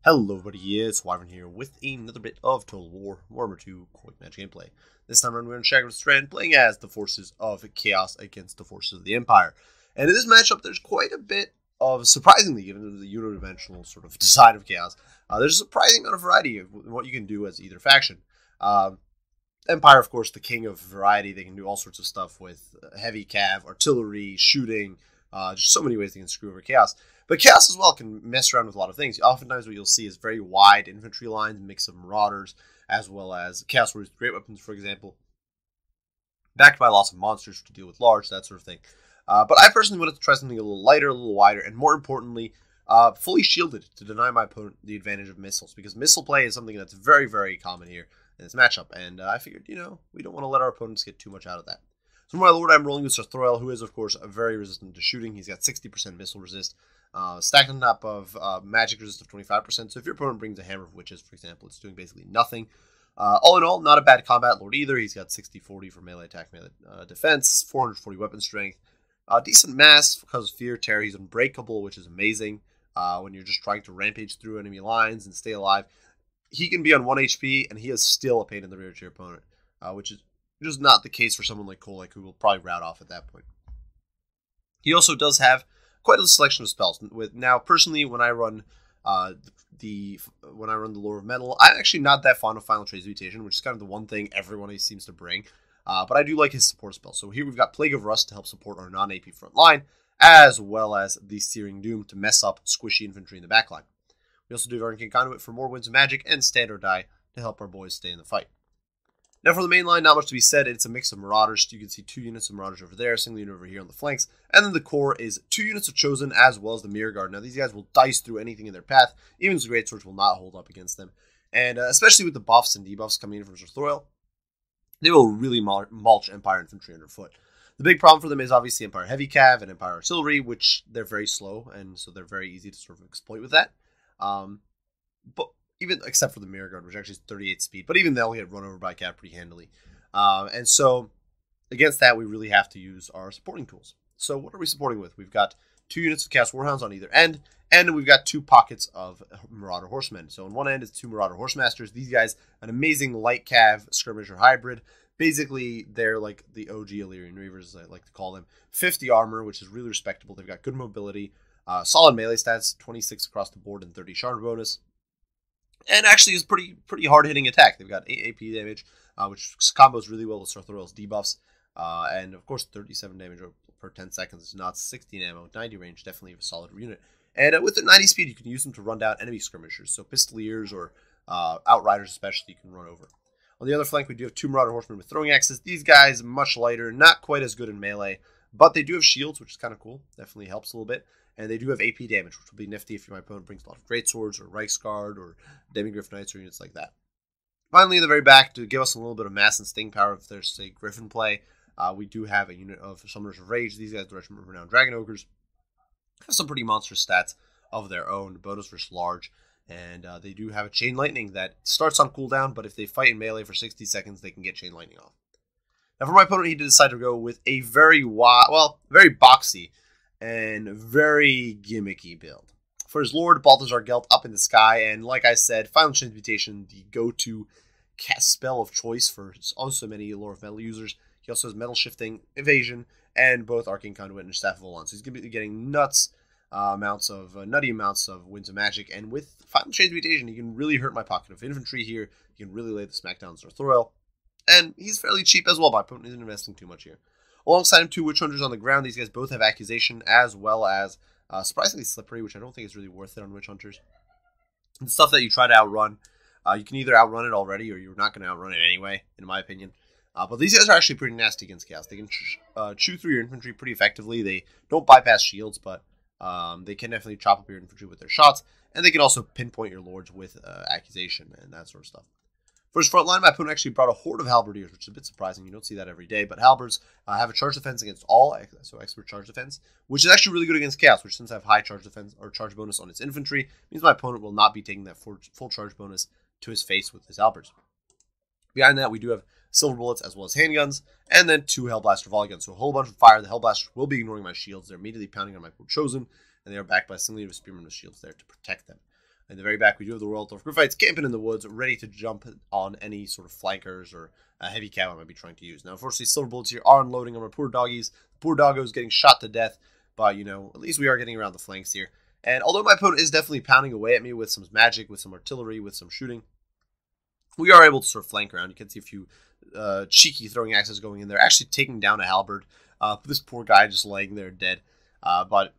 Hello everybody, it's Wyvern here with another bit of Total War, Warhammer 2 Quick Match gameplay. This time around we're in Shaggy's Strand playing as the forces of Chaos against the forces of the Empire. And in this matchup there's quite a bit of, surprisingly given the unidimensional sort of design of Chaos, there's a surprising amount of variety of what you can do as either faction. Empire, of course, the king of variety. They can do all sorts of stuff with heavy cav, artillery, shooting, just so many ways they can screw over Chaos. But Chaos as well can mess around with a lot of things. Oftentimes what you'll see is very wide infantry lines, mix of marauders, as well as Chaos Warriors with great weapons, for example, backed by lots of monsters to deal with large, that sort of thing. But I personally wanted to try something a little lighter, a little wider, and more importantly, fully shielded to deny my opponent the advantage of missiles, because missile play is something that's very, very common here in this matchup, and I figured, we don't want to let our opponents get too much out of that. So for my lord, I'm rolling with Sarthroil, who is, of course, very resistant to shooting. He's got 60% missile resist, stacked on top of magic resist of 25%. So if your opponent brings a Hammer of Witches, for example, it's doing basically nothing. All in all, not a bad combat lord either. He's got 60-40 for melee attack, melee defense, 440 weapon strength, decent mass because of fear, terror. He's unbreakable, which is amazing when you're just trying to rampage through enemy lines and stay alive. He can be on 1 HP, and he is still a pain in the rear to your opponent, which is just not the case for someone like Kolek, who will probably rout off at that point. He also does have quite a selection of spells. Now, personally, when I run the Lore of Metal, I'm actually not that fond of Final Transmutation, which is kind of the one thing everyone seems to bring. But I do like his support spells. So here we've got Plague of Rust to help support our non-AP front line, as well as the Searing Doom to mess up squishy infantry in the back line. We also do Arcane Conduit for more Winds of Magic, and Stand or Die to help our boys stay in the fight. Now for the main line, not much to be said. It's a mix of Marauders. You can see 2 units of Marauders over there, a single unit over here on the flanks, and then the core is 2 units of Chosen as well as the Mirror Guard. Now these guys will dice through anything in their path. Even the Greatswords will not hold up against them. And especially with the buffs and debuffs coming in from Sarthroil, they will really mulch Empire infantry underfoot. The big problem for them is obviously Empire Heavy Cav and Empire Artillery, which they're very slow, and so they're very easy to sort of exploit with that. But even except for the Mirror Guard, which actually is 38 speed, but even they'll get run over by Cav pretty handily. And so against that, we really have to use our supporting tools. So what are we supporting with? We've got 2 units of Chaos Warhounds on either end, and we've got 2 pockets of Marauder Horsemen. So on one end is 2 Marauder Horsemasters. These guys, an amazing light Cav skirmisher hybrid. Basically, they're like the OG Illyrian Reavers, as I like to call them. 50 armor, which is really respectable. They've got good mobility, solid melee stats, 26 across the board and 30 charge bonus. And actually is pretty hard-hitting attack. They've got 8 AP damage, which combos really well with Sarthroil's debuffs. And of course, 37 damage per 10 seconds is not 16 ammo, 90 range, definitely a solid unit. And with the 90 speed, you can use them to run down enemy skirmishers. So Pistoliers or Outriders especially, you can run over. On the other flank, we do have 2 Marauder Horsemen with throwing axes. These guys, much lighter, not quite as good in melee, but they do have shields, which is kind of cool. Definitely helps a little bit. And they do have AP damage, which will be nifty if my opponent brings a lot of Greatswords or Reichsguard or Demigryph Knights or units like that. Finally, in the very back, to give us a little bit of mass and sting power if there's, say, Griffin play, we do have a unit of Summoners of Rage. These guys, the Regiment of Renowned Dragon Ogres, have some pretty monstrous stats of their own. Bonus versus large. And they do have a Chain Lightning that starts on cooldown, but if they fight in melee for 60 seconds, they can get Chain Lightning off. Now, for my opponent, he did decide to go with a very boxy and very gimmicky build. For his lord, Balthazar Gelt up in the sky, and like I said, Final Transmutation, the go-to cast spell of choice for also many Lore of Metal users. He also has Metal Shifting, Evasion, and both Arcane Conduit and Staff of Olon. So he's going to be getting nutty amounts of Winds of Magic, and with Final Transmutation, he can really hurt my pocket of infantry here. He can really lay the smackdown on Sarthroil, and he's fairly cheap as well. My opponent isn't investing too much here. Alongside him, 2 Witch Hunters on the ground. These guys both have Accusation as well as surprisingly Slippery, which I don't think is really worth it on Witch Hunters. The stuff that you try to outrun, you can either outrun it already or you're not going to outrun it anyway, in my opinion. But these guys are actually pretty nasty against Chaos. They can chew through your infantry pretty effectively. They don't bypass shields, but they can definitely chop up your infantry with their shots, and they can also pinpoint your lords with Accusation and that sort of stuff. For his front line, my opponent actually brought a horde of Halberdiers, which is a bit surprising. You don't see that every day, but Halberds have a charge defense against all, so expert charge defense, which is actually really good against Chaos, which since I have high charge defense or charge bonus on its infantry, means my opponent will not be taking that full charge bonus to his face with his Halberds. Behind that, we do have Silver Bullets as well as handguns, and then 2 Hellblaster volley guns. So a whole bunch of fire. The Hellblasters will be ignoring my shields. They're immediately pounding on my Chosen, and they are backed by a single unit of Spearmen with shields there to protect them. In the very back, we do have the Royal Dwarf Gryphites camping in the woods, ready to jump on any sort of flankers or heavy cav I might be trying to use. Now, unfortunately, Silver Bullets here are unloading on my poor doggies. The poor doggos getting shot to death, but, you know, at least we are getting around the flanks here. And although my opponent is definitely pounding away at me with some magic, with some artillery, with some shooting, we are able to sort of flank around. You can see a few cheeky throwing axes going in there, actually taking down a halberd. This poor guy just laying there dead. But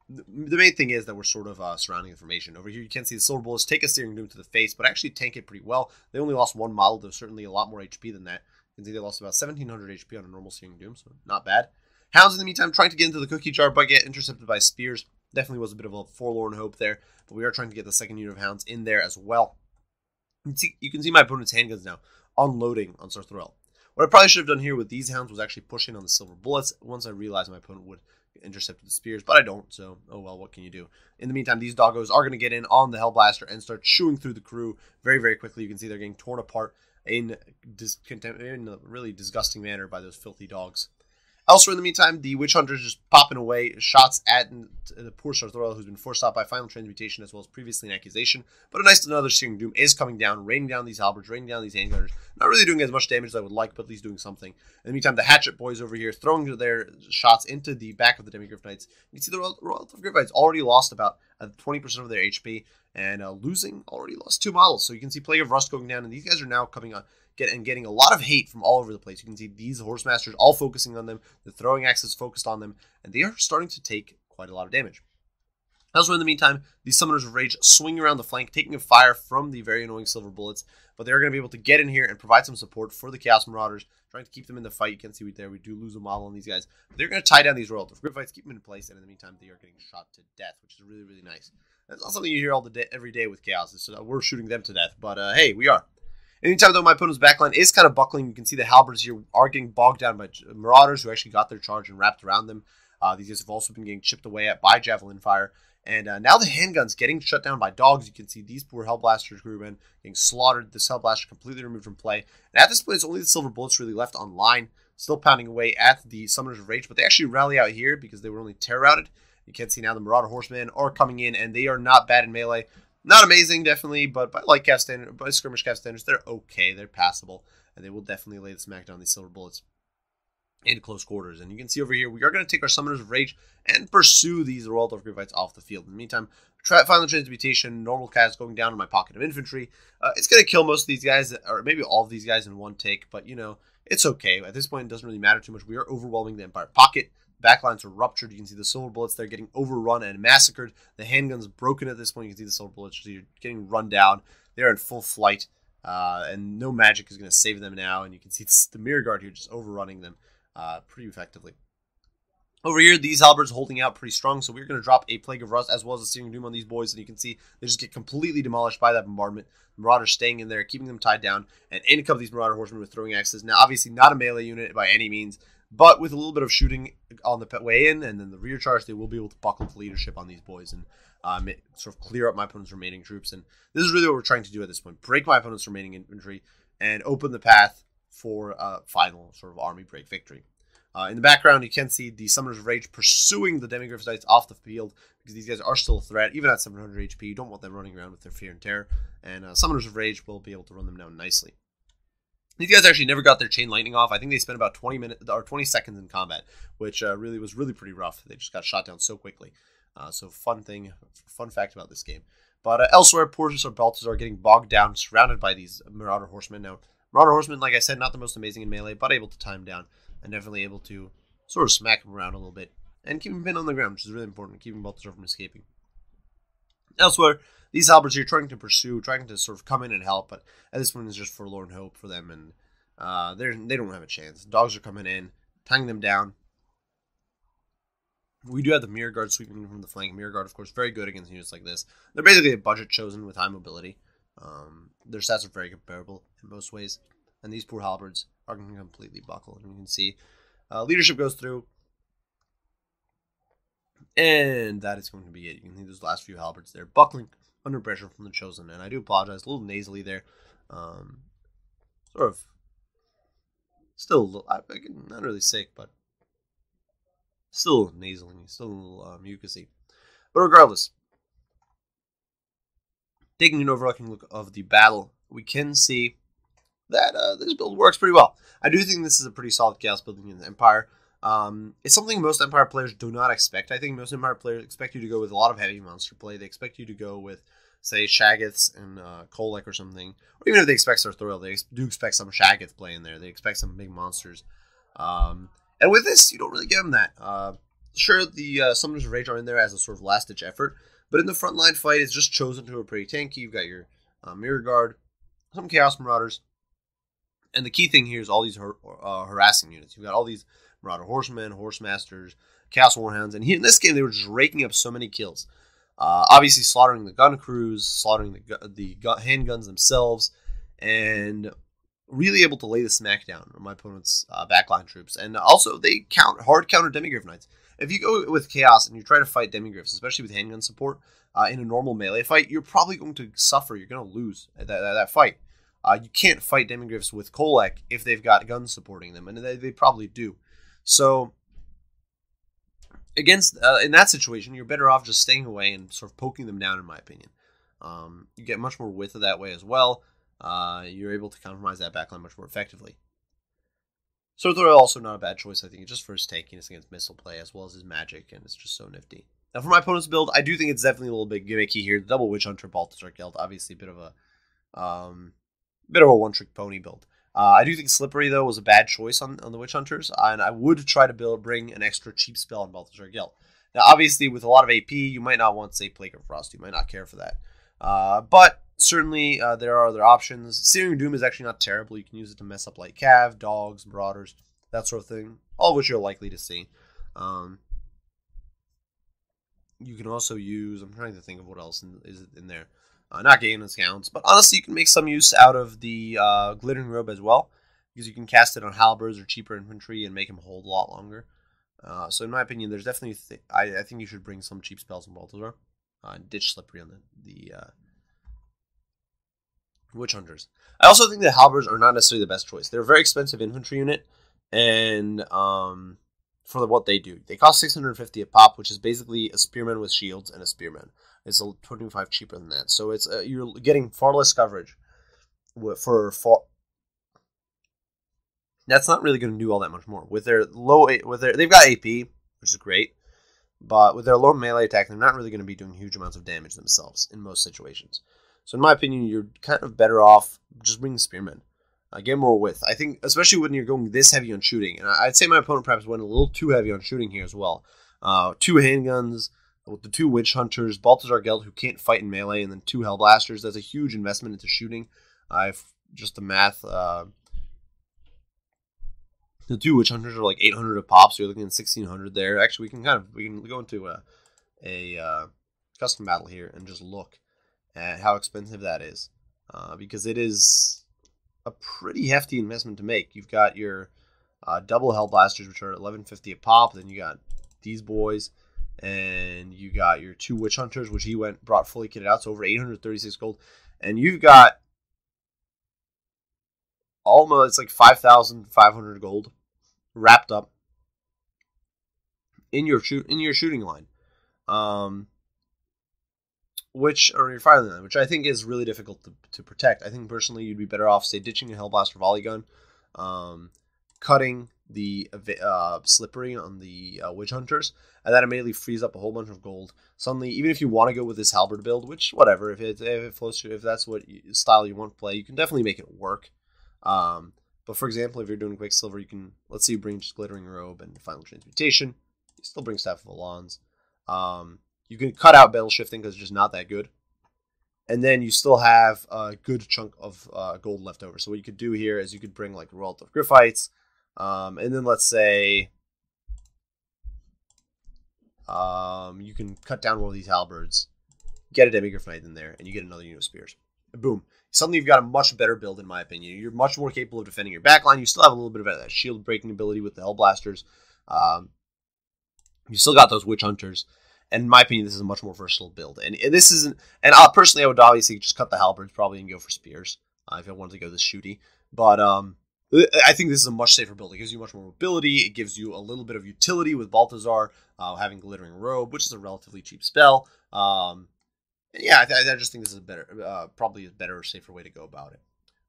the main thing is that we're sort of surrounding the formation. Over here, you can see the Silver Bullets take a Searing Doom to the face, but actually tank it pretty well. They only lost one model. There's certainly a lot more HP than that. You can see they lost about 1,700 HP on a normal Searing Doom, so not bad. Hounds, in the meantime, trying to get into the cookie jar, but get intercepted by spears. Definitely was a bit of a forlorn hope there, but we are trying to get the second unit of Hounds in there as well. You can see my opponent's handguns now unloading on Sir Thorell. What I probably should have done here with these Hounds was actually push in on the Silver Bullets once I realized my opponent would intercept the spears, but I don't, so oh well, what can you do? In the meantime, these doggos are going to get in on the Hellblaster and start chewing through the crew very, very quickly. You can see they're getting torn apart in a really disgusting manner by those filthy dogs. Elsewhere, in the meantime, the Witch Hunters just popping away shots at the poor Sir Thorell, who's been forced out by Final Transmutation as well as previously an accusation. But a nice another Searing Doom is coming down, raining down these halberds, raining down these handgunners. Not really doing as much damage as I would like, but at least doing something. In the meantime, the Hatchet Boys over here throwing their shots into the back of the Demi-Gryph Knights. You can see the Royal Dwarf Knights already lost about 20% of their HP and already lost 2 models. So you can see Plague of Rust going down, and these guys are now coming on. Getting a lot of hate from all over the place. You can see these Horsemasters all focusing on them, the throwing axes focused on them, and they are starting to take quite a lot of damage. Elsewhere, in the meantime, these Summoners of Rage swing around the flank, taking a fire from the very annoying Silver Bullets, but they're going to be able to get in here and provide some support for the Chaos Marauders, trying to keep them in the fight. You can see we do lose a model on these guys, but they're going to tie down these Royal Dwarf Gryphites, keep them in place, and in the meantime, they are getting shot to death, which is really, really nice. That's not something you hear every day with Chaos, is so we're shooting them to death, but hey, we are. Anytime, though, my opponent's backline is kind of buckling, you can see the halberds here are getting bogged down by Marauders who actually got their charge and wrapped around them. These guys have also been getting chipped away at by Javelin Fire. And now the handguns getting shut down by dogs. You can see these poor Hellblasters crewmen getting slaughtered. This Hellblaster completely removed from play. And at this point, it's only the Silver Bullets really left online, still pounding away at the Summoners of Rage. But they actually rally out here because they were only terror routed. You can see now the Marauder Horsemen are coming in, and they are not bad in melee. Not amazing, definitely, but by skirmish cav standards, they're okay. They're passable, and they will definitely lay the smack on these Silver Bullets in close quarters. And you can see over here, we are going to take our Summoners of Rage and pursue these Royal Dwarf Gryphites off the field. In the meantime, Final Transmutation, normal cast going down in my pocket of infantry. It's going to kill most of these guys, or maybe all of these guys in one take, but, you know, it's okay. At this point, it doesn't really matter too much. We are overwhelming the Empire pocket. Backlines are ruptured. You can see the Silver Bullets, they're getting overrun and massacred. The handgun's broken at this point. You can see the Silver Bullets getting run down. They're in full flight, and no magic is going to save them now. And you can see the Mirror Guard here just overrunning them pretty effectively. Over here, these halberds holding out pretty strong, so we're going to drop a Plague of Rust as well as a Searing Doom on these boys, and you can see they just get completely demolished by that bombardment. The Marauders staying in there, keeping them tied down, and in come these Marauder Horsemen with throwing axes. Now, obviously not a melee unit by any means, but with a little bit of shooting on the way in and then the rear charge, they will be able to buckle to leadership on these boys and sort of clear up my opponent's remaining troops. And this is really what we're trying to do at this point. Break my opponent's remaining infantry and open the path for a final sort of army break victory. In the background, you can see the Summoners of Rage pursuing the Demi-Gryph Knights off the field because these guys are still a threat. Even at 700 HP, you don't want them running around with their fear and terror. And Summoners of Rage will be able to run them down nicely. These guys actually never got their Chain Lightning off. I think they spent about 20 minutes or 20 seconds in combat, which was really pretty rough. They just got shot down so quickly. So fun fact about this game. But elsewhere, poor Sir Balthazar getting bogged down, surrounded by these Marauder Horsemen. Now, Marauder Horsemen, like I said, not the most amazing in melee, but able to time down and definitely able to sort of smack him around a little bit and keep him pinned on the ground, which is really important, keeping Balthazar from escaping. Elsewhere, these halberds here trying to pursue, trying to sort of come in and help, but at this point it's just forlorn hope for them, and they don't have a chance. Dogs are coming in, tying them down. We do have the Mirror Guard sweeping from the flank. Mirror Guard, of course, very good against units like this. They're basically a budget chosen with high mobility. Their stats are very comparable in most ways, and these poor halberds are going to completely buckle. And you can see leadership goes through, and that is going to be it. You can see those last few halberds there buckling under pressure from the Chosen, and I do apologize, a little nasally there. Sort of still not really sick, but still nasally, still a little mucusy. But regardless, Taking an overlooking look of the battle, we can see that this build works pretty well. I do think this is a pretty solid Chaos building in the Empire. It's something most Empire players do not expect. I think most Empire players expect you to go with a lot of heavy monster play. They expect you to go with, say, Shaggoths and Kolek or something. Or even if they expect Sartorial, they do expect some Shaggoth play in there. They expect some big monsters. And with this, you don't really give them that. Sure, the Summoners of Rage are in there as a sort of last-ditch effort, but in the frontline fight, it's just chosen to a pretty tanky. You've got your Mirror Guard, some Chaos Marauders, and the key thing here is all these harassing units. You've got all these Marauder Horsemen, Horse Masters, Chaos Warhounds, and here in this game, they were just raking up so many kills. Obviously, slaughtering the gun crews, slaughtering the handguns themselves, and really able to lay the smackdown on my opponent's backline troops. And also, they hard counter Demigryph Knights. If you go with Chaos and you try to fight Demigryphs, especially with handgun support, in a normal melee fight, you're probably going to suffer. You're going to lose that fight. You can't fight Demigryphs with Kolek if they've got guns supporting them, and they probably do. So, against in that situation, you're better off just staying away and sort of poking them down, in my opinion. You get much more width that way as well. You're able to compromise that backline much more effectively. So they're also not a bad choice, I think, just for his tankiness against missile play, as well as his magic, and it's just so nifty. Now, for my opponent's build, I do think it's definitely a little bit gimmicky here. The double Witch Hunter, Balthazar Gelt, obviously a bit of a one-trick pony build. I do think Slippery, though, was a bad choice on the Witch Hunters, and I would try to bring an extra cheap spell on Balthazar Gelt. Now, obviously, with a lot of AP, you might not want, say, Plague of Frost. You might not care for that. But certainly, there are other options. Searing Doom is actually not terrible. You can use it to mess up Light Cav, Dogs, Marauders, that sort of thing, all of which you're likely to see. You can also use, I'm trying to think of what else is in there. Not Gain and Scouts, but honestly, you can make some use out of the Glittering Robe as well, because you can cast it on Halberds or cheaper infantry and make them hold a lot longer. So in my opinion, there's definitely, I think you should bring some cheap spells in Balthazar. Ditch Slippery on the Witch Hunters. I also think the Halberds are not necessarily the best choice. They're a very expensive infantry unit, and for what they do, they cost 650 a pop, which is basically a Spearman with shields and a Spearman. It's 25 cheaper than that, so it's you're getting far less coverage for far. That's not really going to do all that much more with their they've got AP, which is great, but with their low melee attack, they're not really going to be doing huge amounts of damage themselves in most situations. So in my opinion, you're kind of better off just bringing Spearmen. Get more width. I think, especially when you're going this heavy on shooting, and I'd say my opponent perhaps went a little too heavy on shooting here as well. 2 handguns with the 2 Witch Hunters, Balthazar Gelt, who can't fight in melee, and then 2 Hellblasters. That's a huge investment into shooting. Just the math. The 2 Witch Hunters are like 800 a pop, so you're looking at 1600 there. Actually, we can go into a custom battle here and just look at how expensive that is, because it is a pretty hefty investment to make. You've got your double Hellblasters, which are 1150 a pop. Then you got these boys, and you got your 2 Witch Hunters, which he brought fully kitted out, so over 836 gold. And you've got almost like 5,500 gold wrapped up in your shooting line, or your firing line, which I think is really difficult to protect. I think personally you'd be better off, say, ditching a Hellblaster volley gun, cutting the Slippery on the Witch Hunters, and that immediately frees up a whole bunch of gold. Suddenly, even if you want to go with this Halberd build, which, whatever, if that's what style you want to play, you can definitely make it work. But for example, if you're doing Quicksilver, you can, let's say you bring just Glittering Robe and Final Transmutation. You still bring Staff of Alans. You can cut out Battle Shifting because it's just not that good. And then you still have a good chunk of gold left over. So what you could do here is you could bring like Royal of Griffites. And then let's say you can cut down one of these Halberds, get a Demigryph Knight in there, and you get another unit of Spears. Boom. Suddenly you've got a much better build, in my opinion. You're much more capable of defending your backline. You still have a little bit of that shield breaking ability with the Hellblasters. You still got those Witch Hunters. And in my opinion, this is a much more versatile build. And this isn't... And personally, I would obviously just cut the Halberds probably and go for Spears if I wanted to go this shooty. But I think this is a much safer build. It gives you much more mobility. It gives you a little bit of utility with Balthazar having Glittering Robe, which is a relatively cheap spell. And yeah, I just think this is a better, probably a better, safer way to go about it.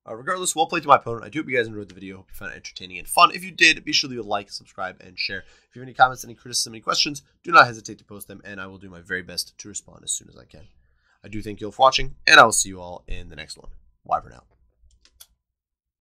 Regardless, well played to my opponent. I do hope you guys enjoyed the video. Hope you found it entertaining and fun. If you did, be sure to leave a like, subscribe, and share. If you have any comments, any criticism, any questions, do not hesitate to post them, and I will do my very best to respond as soon as I can. I do thank you all for watching, and I will see you all in the next one. Wyvern out.